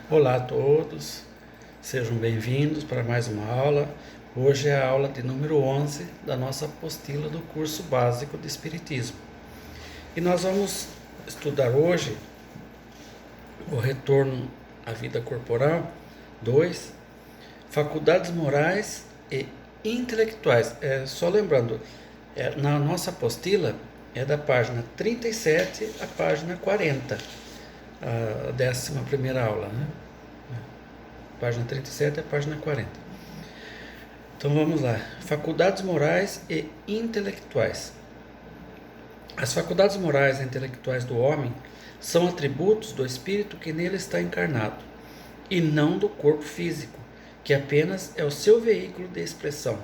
Olá a todos, sejam bem-vindos para mais uma aula. Hoje é a aula de número 11 da nossa apostila do curso básico de Espiritismo. E nós vamos estudar hoje o retorno à vida corporal 2, faculdades morais e intelectuais. Só lembrando, na nossa apostila é da página 37 à página 40, a 11ª aula, né? Página 37 a página 40. Então vamos lá. Faculdades morais e intelectuais. As faculdades morais e intelectuais do homem são atributos do espírito que nele está encarnado, e não do corpo físico, que apenas é o seu veículo de expressão.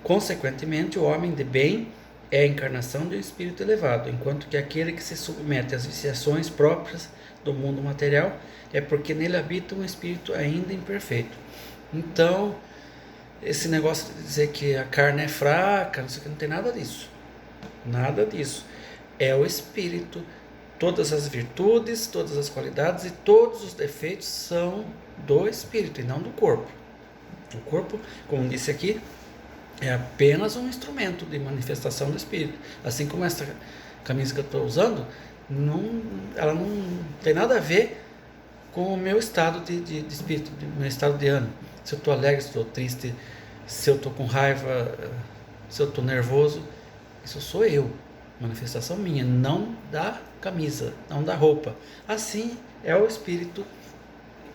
Consequentemente, o homem de bem é a encarnação de um espírito elevado, enquanto que aquele que se submete às viciações próprias do mundo material é porque nele habita um espírito ainda imperfeito. Então, esse negócio de dizer que a carne é fraca, não sei o que, não tem nada disso. Nada disso. É o espírito. Todas as virtudes, todas as qualidades e todos os defeitos são do espírito e não do corpo. O corpo, como disse aqui, é apenas um instrumento de manifestação do espírito. Assim como essa camisa que eu estou usando, ela não tem nada a ver com o meu estado de espírito, meu estado de ânimo. Se eu estou alegre, se eu estou triste, se eu estou com raiva, se eu estou nervoso, isso sou eu, manifestação minha, não da camisa, não da roupa. Assim é o espírito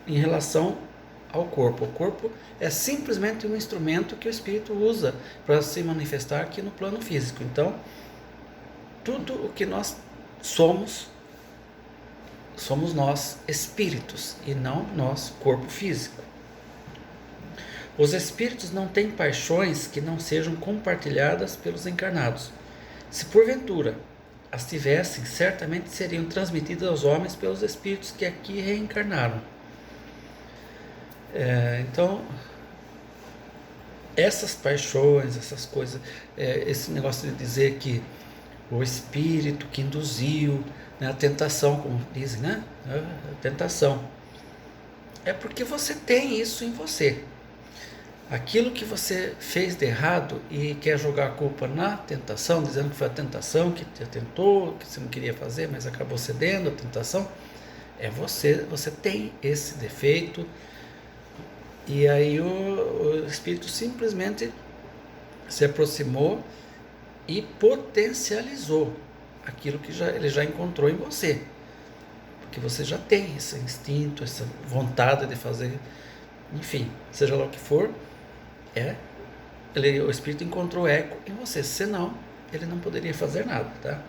em relação ao corpo. O corpo é simplesmente um instrumento que o espírito usa para se manifestar aqui no plano físico. Então, tudo o que nós somos nós espíritos e não nós corpo físico. Os espíritos não têm paixões que não sejam compartilhadas pelos encarnados. Se porventura as tivessem, certamente seriam transmitidas aos homens pelos espíritos que aqui reencarnaram. Então, essas paixões, essas coisas, esse negócio de dizer que o espírito que induziu, né, a tentação, como dizem, né? A tentação. É porque você tem isso em você. Aquilo que você fez de errado e quer jogar a culpa na tentação, dizendo que foi a tentação que te tentou, que você não queria fazer, mas acabou cedendo à tentação, é você. Você tem esse defeito. E aí o espírito simplesmente se aproximou e potencializou aquilo que ele já encontrou em você, porque você já tem esse instinto, essa vontade de fazer, enfim, seja lá o que for, o espírito encontrou eco em você, senão ele não poderia fazer nada, tá?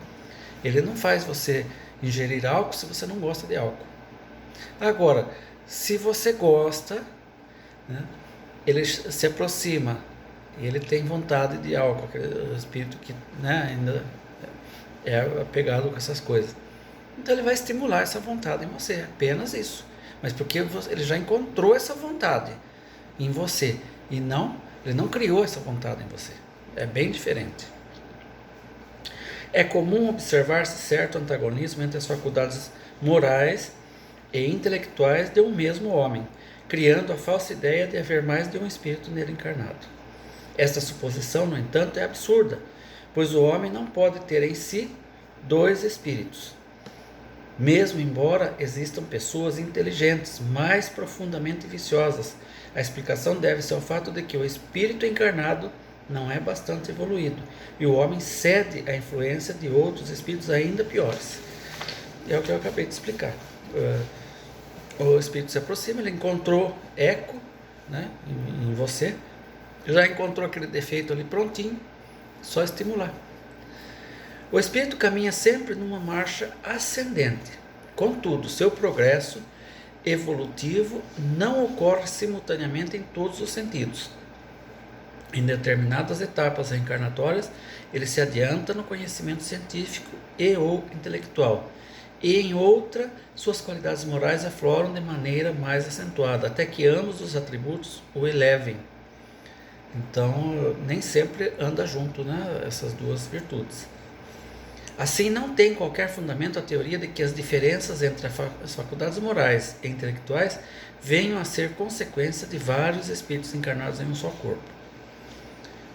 Ele não faz você ingerir álcool se você não gosta de álcool. Agora, se você gosta, né, ele se aproxima e ele tem vontade de álcool, aquele espírito que, né, ainda é apegado com essas coisas. Então ele vai estimular essa vontade em você, apenas isso. Mas porque ele já encontrou essa vontade em você e ele não criou essa vontade em você. É bem diferente. É comum observar-se certo antagonismo entre as faculdades morais e intelectuais de um mesmo homem, criando a falsa ideia de haver mais de um espírito nele encarnado. Esta suposição, no entanto, é absurda, pois o homem não pode ter em si dois espíritos. Mesmo embora existam pessoas inteligentes, mais profundamente viciosas, a explicação deve-se ao fato de que o espírito encarnado não é bastante evoluído e o homem cede à influência de outros espíritos ainda piores. É o que eu acabei de explicar. O espírito se aproxima, ele encontrou eco, né, em você, já encontrou aquele defeito ali prontinho, só estimular. O espírito caminha sempre numa marcha ascendente. Contudo, seu progresso evolutivo não ocorre simultaneamente em todos os sentidos. Em determinadas etapas reencarnatórias, ele se adianta no conhecimento científico e ou intelectual, e em outra, suas qualidades morais afloram de maneira mais acentuada, até que ambos os atributos o elevem. Então, nem sempre anda junto, né, essas duas virtudes. Assim, não tem qualquer fundamento a teoria de que as diferenças entre as faculdades morais e intelectuais venham a ser consequência de vários espíritos encarnados em um só corpo.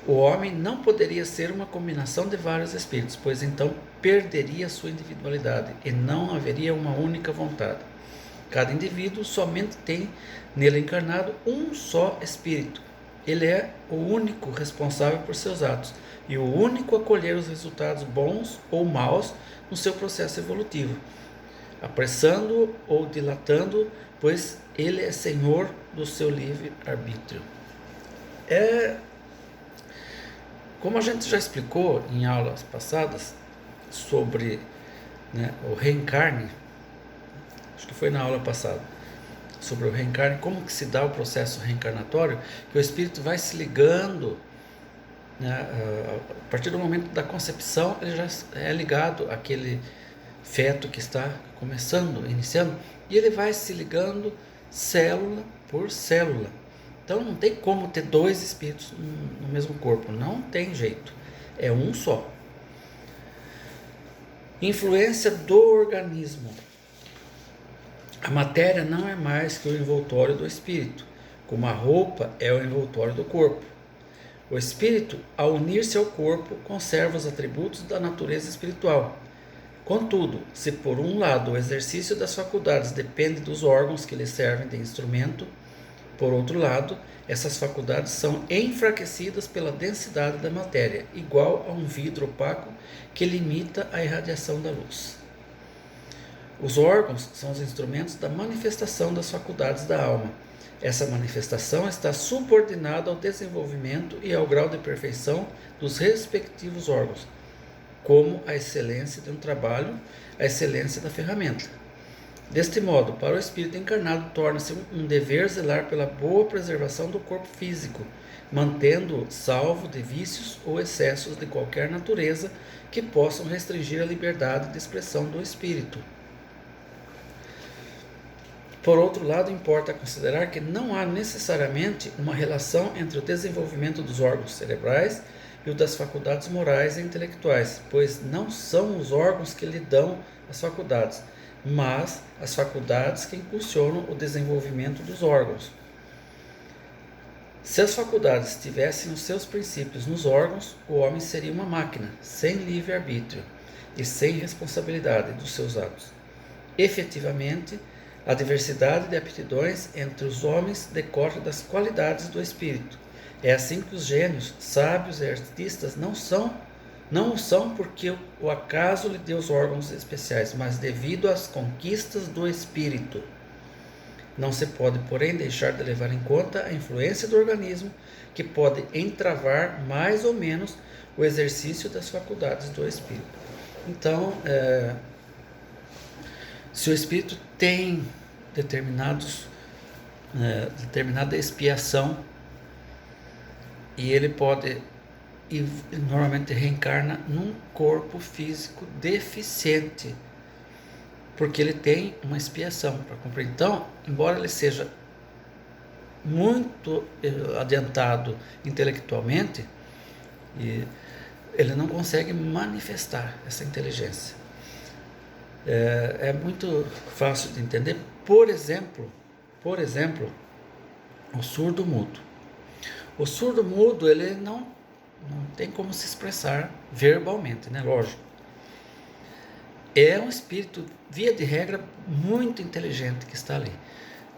O homem não poderia ser uma combinação de vários espíritos, pois então perderia sua individualidade e não haveria uma única vontade. Cada indivíduo somente tem nele encarnado um só espírito. Ele é o único responsável por seus atos e o único a colher os resultados bons ou maus no seu processo evolutivo, apressando ou dilatando, pois ele é senhor do seu livre-arbítrio. Como a gente já explicou em aulas passadas sobre o reencarne, acho que foi na aula passada, sobre o reencarne, como que se dá o processo reencarnatório, que o espírito vai se ligando, a partir do momento da concepção, ele já é ligado àquele feto que está começando, iniciando, e ele vai se ligando célula por célula. Então não tem como ter dois espíritos no mesmo corpo, não tem jeito, é um só. Influência do organismo. A matéria não é mais que o envoltório do espírito, como a roupa é o envoltório do corpo. O espírito, ao unir-se ao corpo, conserva os atributos da natureza espiritual. Contudo, se por um lado o exercício das faculdades depende dos órgãos que lhe servem de instrumento, por outro lado, essas faculdades são enfraquecidas pela densidade da matéria, igual a um vidro opaco que limita a irradiação da luz. Os órgãos são os instrumentos da manifestação das faculdades da alma. Essa manifestação está subordinada ao desenvolvimento e ao grau de perfeição dos respectivos órgãos, como a excelência de um trabalho, a excelência da ferramenta. Deste modo, para o espírito encarnado, torna-se um dever zelar pela boa preservação do corpo físico, mantendo-o salvo de vícios ou excessos de qualquer natureza que possam restringir a liberdade de expressão do espírito. Por outro lado, importa considerar que não há necessariamente uma relação entre o desenvolvimento dos órgãos cerebrais e o das faculdades morais e intelectuais, pois não são os órgãos que lhe dão as faculdades, mas as faculdades que impulsionam o desenvolvimento dos órgãos. Se as faculdades tivessem os seus princípios nos órgãos, o homem seria uma máquina, sem livre-arbítrio e sem responsabilidade dos seus atos. Efetivamente, a diversidade de aptidões entre os homens decorre das qualidades do espírito. É assim que os gênios, sábios e artistas não o são porque o acaso lhe deu os órgãos especiais, mas devido às conquistas do espírito. Não se pode, porém, deixar de levar em conta a influência do organismo, que pode entravar mais ou menos o exercício das faculdades do espírito. Então, se o espírito tem determinada expiação, e ele pode, e normalmente reencarna num corpo físico deficiente, porque ele tem uma expiação para cumprir. Então, embora ele seja muito adiantado intelectualmente, ele não consegue manifestar essa inteligência. É muito fácil de entender. Por exemplo, o surdo-mudo. O surdo-mudo, ele não tem como se expressar verbalmente, né? Lógico. É um espírito, via de regra, muito inteligente que está ali,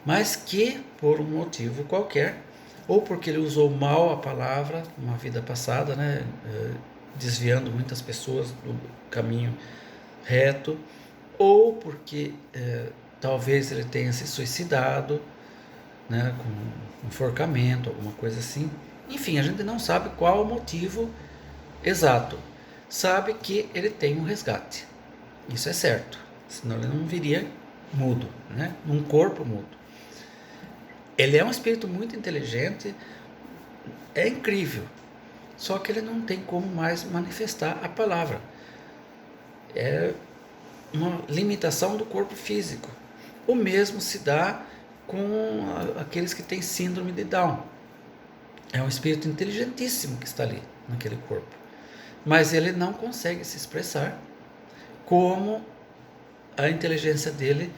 mas que, por um motivo qualquer, ou porque ele usou mal a palavra numa vida passada, né? Desviando muitas pessoas do caminho reto, ou porque talvez ele tenha se suicidado, né, com enforcamento, alguma coisa assim. Enfim, a gente não sabe qual o motivo exato. Sabe que ele tem um resgate. Isso é certo. Senão ele não viria mudo, né, num corpo mudo. Ele é um espírito muito inteligente, é incrível. Só que ele não tem como mais manifestar a palavra. É uma limitação do corpo físico. O mesmo se dá com aqueles que têm síndrome de Down. É um espírito inteligentíssimo que está ali, naquele corpo. Mas ele não consegue se expressar como a inteligência dele,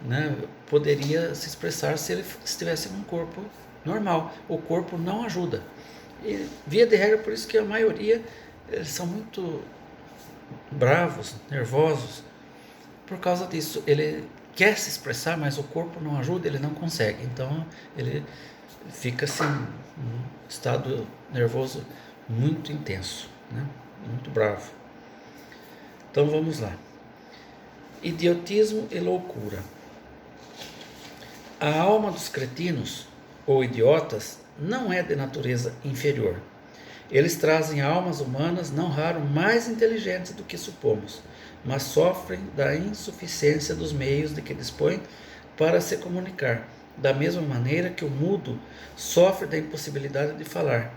né, poderia se expressar se ele estivesse num corpo normal. O corpo não ajuda. E, via de regra, por isso que a maioria eles são muito bravos, nervosos, por causa disso. Ele quer se expressar, mas o corpo não ajuda, ele não consegue. Então ele fica assim, um estado nervoso muito intenso, né? Muito bravo. Então vamos lá. Idiotismo e loucura. A alma dos cretinos, ou idiotas, não é de natureza inferior. Eles trazem almas humanas não raro mais inteligentes do que supomos, mas sofrem da insuficiência dos meios de que dispõem para se comunicar, da mesma maneira que o mudo sofre da impossibilidade de falar.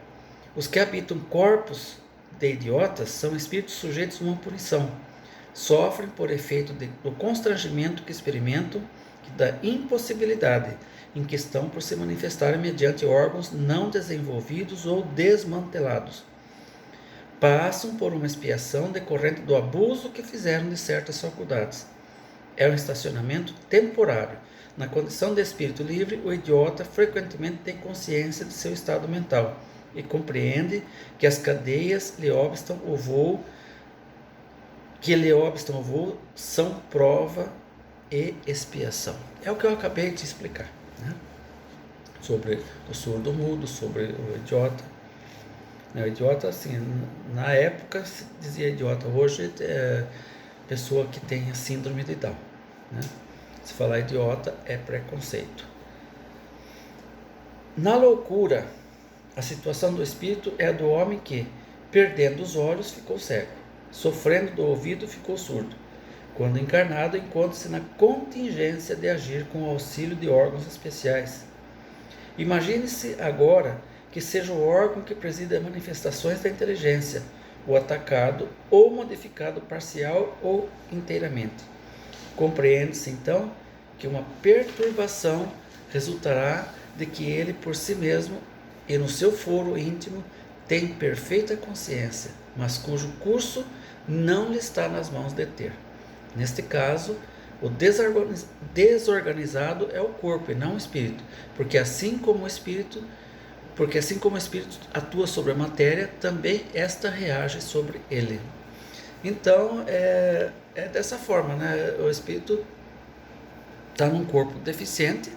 Os que habitam corpos de idiotas são espíritos sujeitos a uma punição. Sofrem por efeito do constrangimento que experimentam e da impossibilidade em que estão por se manifestarem mediante órgãos não desenvolvidos ou desmantelados. Passam por uma expiação decorrente do abuso que fizeram de certas faculdades. É um estacionamento temporário. Na condição de espírito livre, o idiota frequentemente tem consciência de seu estado mental e compreende que as cadeias lhe obstam o voo, são prova e expiação. É o que eu acabei de explicar, né? Sobre o surdo-mudo, sobre o idiota. O idiota, assim, na época se dizia idiota, hoje é pessoa que tem a síndrome de Down, né? Se falar idiota é preconceito. Na loucura, a situação do espírito é a do homem que, perdendo os olhos, ficou cego, sofrendo do ouvido, ficou surdo. Quando encarnado, encontra-se na contingência de agir com o auxílio de órgãos especiais. Imagine-se agora que seja o órgão que preside as manifestações da inteligência, o atacado ou modificado parcial ou inteiramente. Compreende-se, então, que uma perturbação resultará de que ele por si mesmo e no seu foro íntimo tem perfeita consciência, mas cujo curso não lhe está nas mãos de ter. Neste caso, o desorganizado é o corpo e não o espírito, porque assim como o espírito atua sobre a matéria, também esta reage sobre ele. Então, é dessa forma, né? O espírito está num corpo deficiente,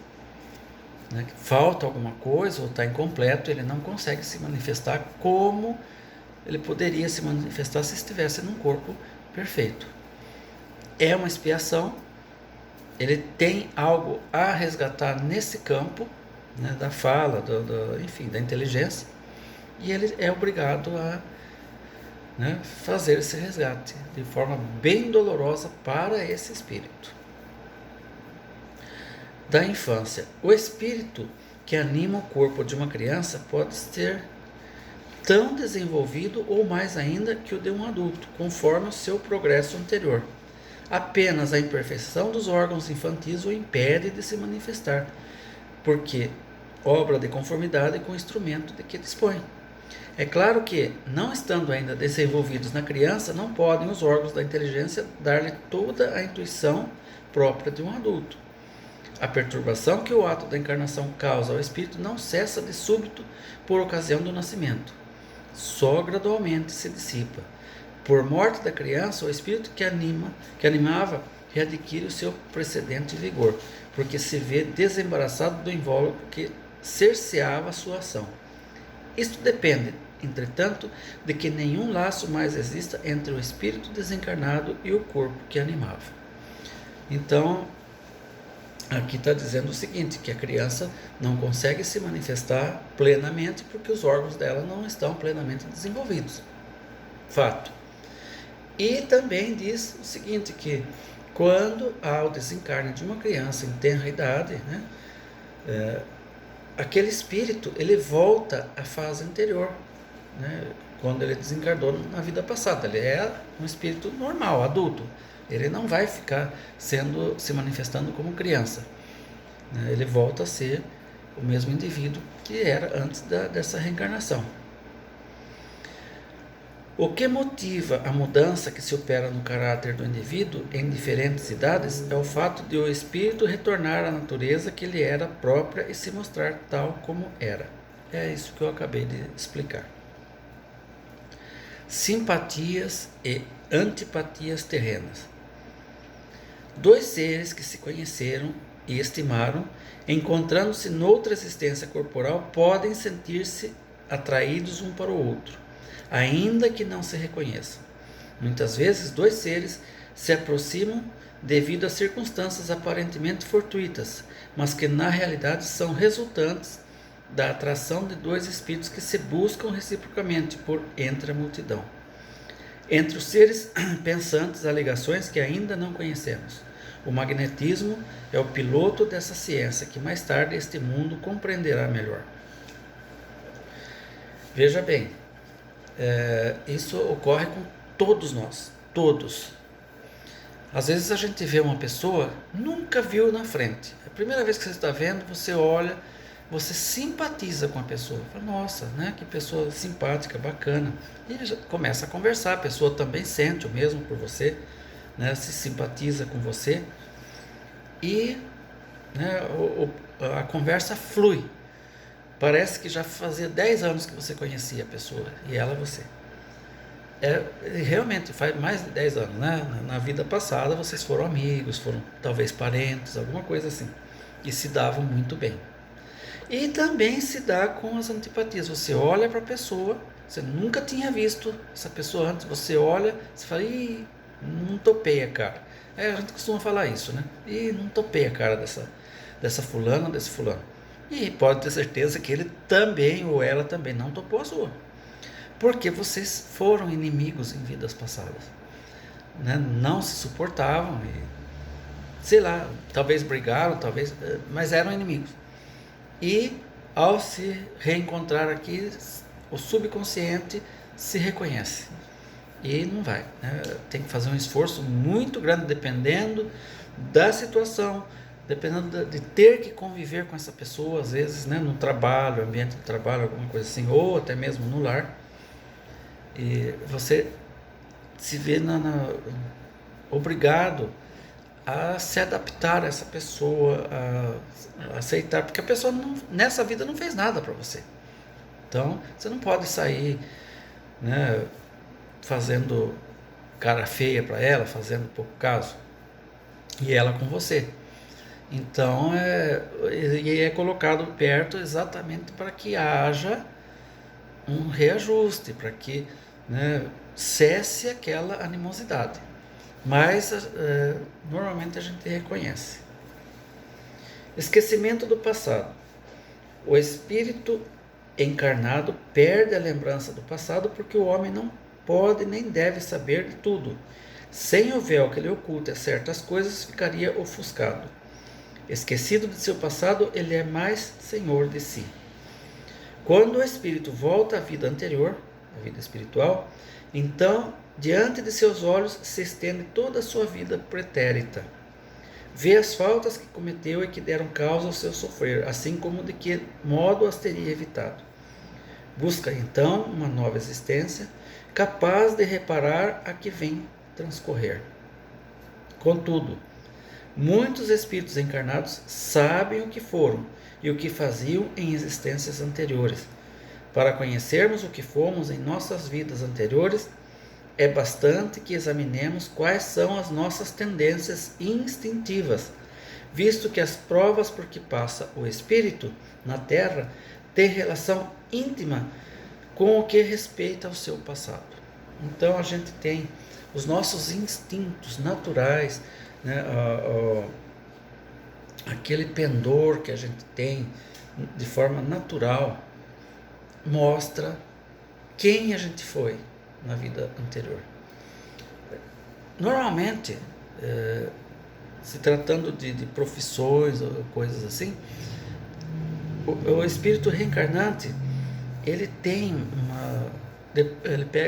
né? Falta alguma coisa ou está incompleto, ele não consegue se manifestar como ele poderia se manifestar se estivesse num corpo perfeito. É uma expiação, ele tem algo a resgatar nesse campo, né, da fala, enfim, da inteligência, e ele é obrigado a, né, fazer esse resgate de forma bem dolorosa para esse espírito. Da infância, o espírito que anima o corpo de uma criança pode ser tão desenvolvido ou mais ainda que o de um adulto, conforme o seu progresso anterior. Apenas a imperfeição dos órgãos infantis o impede de se manifestar, porque obra de conformidade com o instrumento de que dispõe. É claro que, não estando ainda desenvolvidos na criança, não podem os órgãos da inteligência dar-lhe toda a intuição própria de um adulto. A perturbação que o ato da encarnação causa ao espírito não cessa de súbito por ocasião do nascimento. Só gradualmente se dissipa. Por morte da criança, o espírito que animava readquire o seu precedente vigor, porque se vê desembaraçado do invólucro que cerceava a sua ação. Isto depende, entretanto, de que nenhum laço mais exista entre o espírito desencarnado e o corpo que animava. Então, aqui está dizendo o seguinte, que a criança não consegue se manifestar plenamente porque os órgãos dela não estão plenamente desenvolvidos. Fato. E também diz o seguinte, que quando há o desencarne de uma criança em tenra idade, né, aquele espírito ele volta à fase anterior, né, quando ele desencarnou na vida passada. Ele é um espírito normal, adulto. Ele não vai ficar se manifestando como criança, né? Ele volta a ser o mesmo indivíduo que era antes dessa reencarnação. O que motiva a mudança que se opera no caráter do indivíduo em diferentes idades é o fato de o espírito retornar à natureza que lhe era própria e se mostrar tal como era. É isso que eu acabei de explicar. Simpatias e antipatias terrenas. Dois seres que se conheceram e estimaram, encontrando-se noutra existência corporal, podem sentir-se atraídos um para o outro, ainda que não se reconheçam. Muitas vezes, dois seres se aproximam devido a circunstâncias aparentemente fortuitas, mas que na realidade são resultantes da atração de dois espíritos que se buscam reciprocamente por entre a multidão. Entre os seres pensantes há ligações que ainda não conhecemos. O magnetismo é o piloto dessa ciência que mais tarde este mundo compreenderá melhor. Veja bem, isso ocorre com todos nós, todos. Às vezes a gente vê uma pessoa, nunca viu na frente. A primeira vez que você está vendo, você olha, você simpatiza com a pessoa. Fala, nossa, né, que pessoa simpática, bacana. E já começa a conversar, a pessoa também sente o mesmo por você, né, se simpatiza com você. E né, a conversa flui. Parece que já fazia 10 anos que você conhecia a pessoa, e ela você. Realmente faz mais de 10 anos, né? Na vida passada vocês foram amigos, foram talvez parentes, alguma coisa assim, e se davam muito bem. E também se dá com as antipatias. Você olha para a pessoa, você nunca tinha visto essa pessoa antes, você olha, você fala, ih, não topei a cara. A gente costuma falar isso, né? Ih, não topei a cara dessa fulana, desse fulano. E pode ter certeza que ele também, ou ela também, não topou a sua. Porque vocês foram inimigos em vidas passadas. Né? Não se suportavam, e, sei lá, talvez brigaram, talvez, mas eram inimigos. E ao se reencontrar aqui, o subconsciente se reconhece. E não vai. Né? Tem que fazer um esforço muito grande, dependendo da situação, dependendo de ter que conviver com essa pessoa, às vezes, né, no trabalho, ambiente de trabalho, alguma coisa assim, ou até mesmo no lar. E você se vê obrigado a se adaptar a essa pessoa, a aceitar, porque a pessoa nessa vida não fez nada para você. Então, você não pode sair, né, fazendo cara feia para ela, fazendo pouco caso, e ela com você. Então, é colocado perto exatamente para que haja um reajuste, para que, né, cesse aquela animosidade. Mas normalmente a gente reconhece. Esquecimento do passado. O espírito encarnado perde a lembrança do passado porque o homem não pode nem deve saber de tudo. Sem o véu que lhe oculta certas coisas, ficaria ofuscado. Esquecido de seu passado, ele é mais senhor de si. Quando o espírito volta à vida anterior, à vida espiritual, então, diante de seus olhos se estende toda a sua vida pretérita. Vê as faltas que cometeu e que deram causa ao seu sofrer, assim como de que modo as teria evitado. Busca então uma nova existência, capaz de reparar a que vem transcorrer. Contudo, muitos espíritos encarnados sabem o que foram e o que faziam em existências anteriores. Para conhecermos o que fomos em nossas vidas anteriores, é bastante que examinemos quais são as nossas tendências instintivas, visto que as provas por que passa o espírito na Terra têm relação íntima com o que respeita ao seu passado. Então a gente tem os nossos instintos naturais, né, aquele pendor que a gente tem de forma natural, mostra quem a gente foi na vida anterior. Normalmente, se tratando de profissões ou coisas assim, o espírito reencarnante, ele tem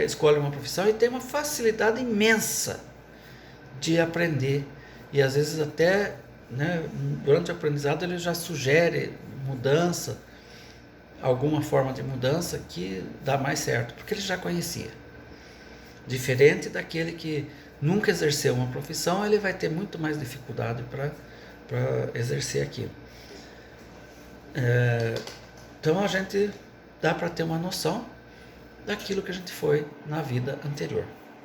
escolhe uma profissão e tem uma facilidade imensa de aprender, e às vezes até, né, durante o aprendizado ele já sugere mudança, alguma forma de mudança que dá mais certo, porque ele já conhecia. Diferente daquele que nunca exerceu uma profissão, ele vai ter muito mais dificuldade para exercer aquilo. Então a gente dá para ter uma noção daquilo que a gente foi na vida anterior,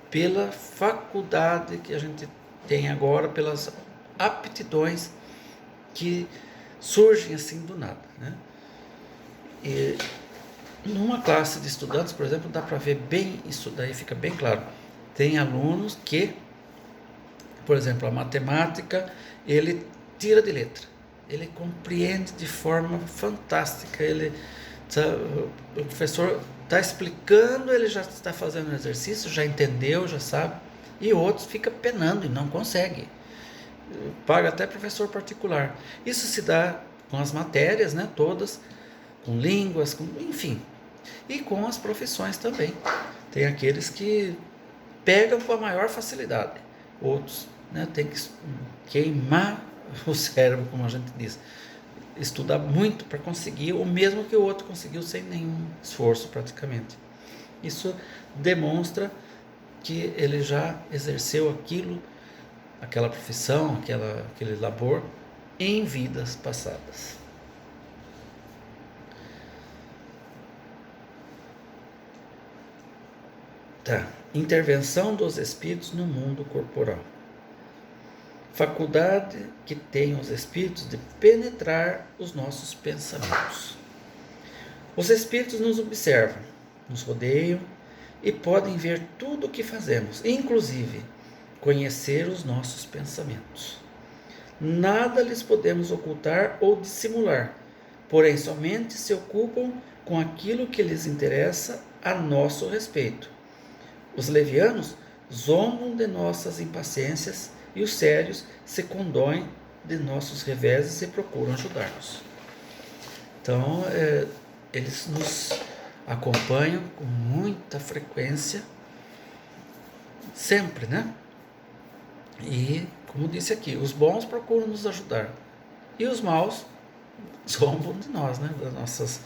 pela faculdade que a gente tem agora, pelas aptidões que surgem assim do nada, né? E numa classe de estudantes, por exemplo, dá para ver bem isso, daí fica bem claro. Tem alunos que, por exemplo, a matemática, ele tira de letra, ele compreende de forma fantástica, o professor está explicando, ele já está fazendo o exercício, já entendeu, já sabe, e outros ficam penando e não consegue. Paga até professor particular. Isso se dá com as matérias, né, todas, com línguas, enfim, e com as profissões também. Tem aqueles que pegam com a maior facilidade, outros, né, tem que queimar o cérebro, como a gente diz, estudar muito para conseguir o mesmo que o outro conseguiu sem nenhum esforço praticamente. Isso demonstra que ele já exerceu aquela profissão, aquele labor em vidas passadas. Tá. Intervenção dos espíritos no mundo corporal. Faculdade que têm os espíritos de penetrar os nossos pensamentos. Os espíritos nos observam, nos rodeiam e podem ver tudo o que fazemos, inclusive conhecer os nossos pensamentos. Nada lhes podemos ocultar ou dissimular, porém somente se ocupam com aquilo que lhes interessa a nosso respeito. Os levianos zombam de nossas impaciências e os sérios se condoem de nossos reveses e procuram ajudar-nos. Então, eles nos acompanham com muita frequência, sempre, né? E, como disse aqui, os bons procuram nos ajudar e os maus zombam de nós, né? Das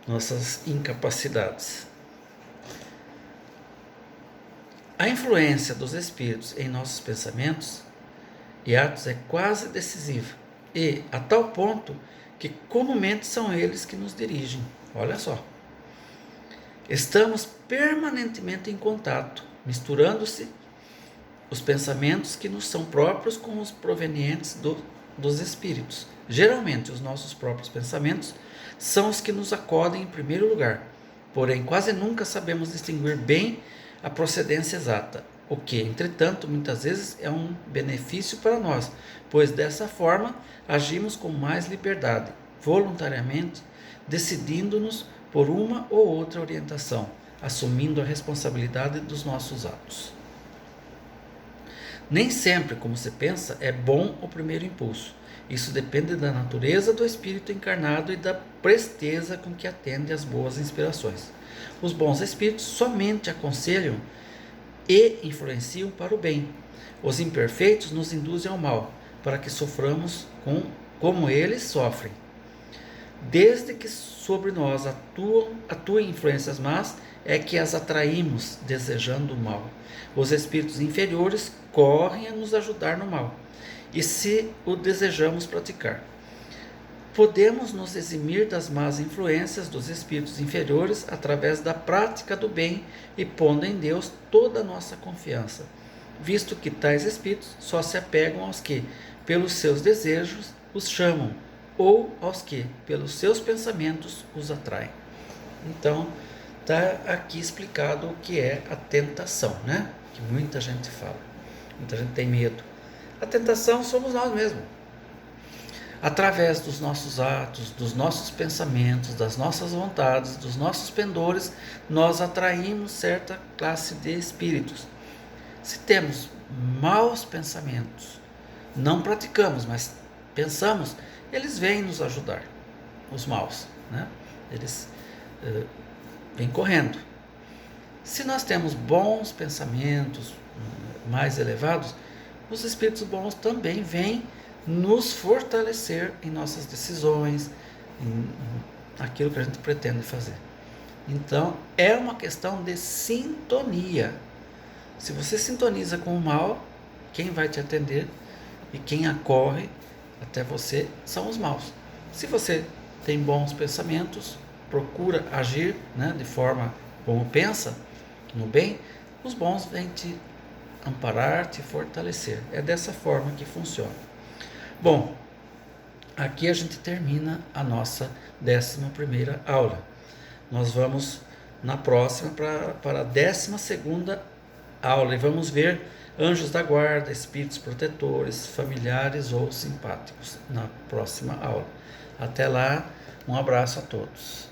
nossas incapacidades. A influência dos espíritos em nossos pensamentos e atos é quase decisiva e a tal ponto que comumente são eles que nos dirigem. Olha só. Estamos permanentemente em contato, misturando-se os pensamentos que nos são próprios com os provenientes dos espíritos. Geralmente, os nossos próprios pensamentos são os que nos acodem em primeiro lugar, porém quase nunca sabemos distinguir bem a procedência exata, o que, entretanto, muitas vezes é um benefício para nós, pois dessa forma agimos com mais liberdade, voluntariamente, decidindo-nos por uma ou outra orientação, assumindo a responsabilidade dos nossos atos. Nem sempre, como se pensa, é bom o primeiro impulso. Isso depende da natureza do espírito encarnado e da presteza com que atende às boas inspirações. Os bons espíritos somente aconselham e influenciam para o bem. Os imperfeitos nos induzem ao mal, para que soframos como eles sofrem. Desde que sobre nós atuem influências más, é que as atraímos desejando o mal. Os espíritos inferiores correm a nos ajudar no mal, e se o desejamos praticar. Podemos nos eximir das más influências dos espíritos inferiores através da prática do bem e pondo em Deus toda a nossa confiança, visto que tais espíritos só se apegam aos que, pelos seus desejos, os chamam, ou aos que, pelos seus pensamentos, os atraem. Então, está aqui explicado o que é a tentação, né? Que muita gente fala, muita gente tem medo. A tentação somos nós mesmos. Através dos nossos atos, dos nossos pensamentos, das nossas vontades, dos nossos pendores, nós atraímos certa classe de espíritos. Se temos maus pensamentos, não praticamos, mas pensamos, eles vêm nos ajudar, os maus, né? Eles vêm correndo. Se nós temos bons pensamentos mais elevados, os espíritos bons também vêm nos fortalecer em nossas decisões, naquilo que a gente pretende fazer. Então, é uma questão de sintonia. Se você sintoniza com o mal, quem vai te atender e quem acorre até você são os maus. Se você tem bons pensamentos, procura agir, né, de forma como pensa, no bem, os bons vêm te amparar, te fortalecer. É dessa forma que funciona. Bom, aqui a gente termina a nossa 11ª aula. Nós vamos na próxima para a 12ª aula e vamos ver anjos da guarda, espíritos protetores, familiares ou simpáticos na próxima aula. Até lá, um abraço a todos.